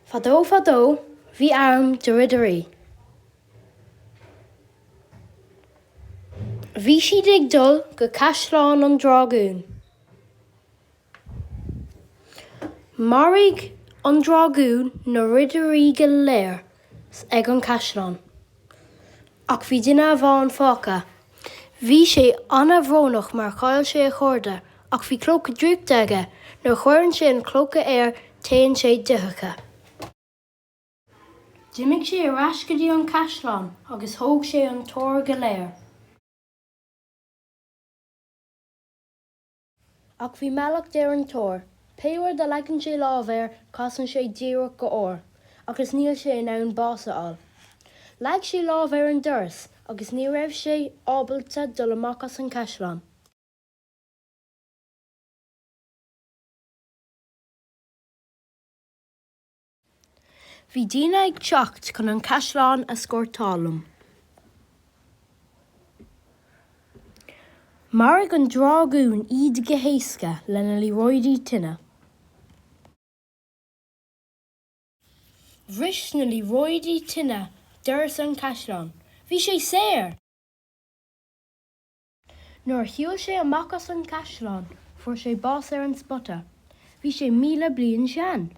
Fadó, bhí arm de ridirí. Bhí siad ag dul go caisleán an drágún. Mairigh an drágún na ridirí go léir ag an caisleán. Ach bhí duine a bháin fáca. Bhí sé anna bhrónach mar chail sé a chuirde, ach bhí Clóca Draíochta aige, nar chuireann sé an clóca air téann sé dtitheacha. D'imigh sé ar ais go dtí an caisleán agus thóg sé an tóir go léir. Ach bhí meallach deir an tóir. Péhar de leagann sé lámhéir casann sé díreach go óir, agus níl sé in ann básaáil. Leag sé lámhéir an doras, agus ní raibh sé ábailte dul amach as an caisleán. Bhí daoine ag teacht chun an caisleán a scoirtálamm. Mairigh an drágún iad go héasca lena líróidí tine. Bhris na líróidí tine doras an caisleán. Bhí sé saoir. Nuair shiúil sé amach as an caisleán, fuair sé bás ar an spotta. Bhí sé 1000 bliain seán.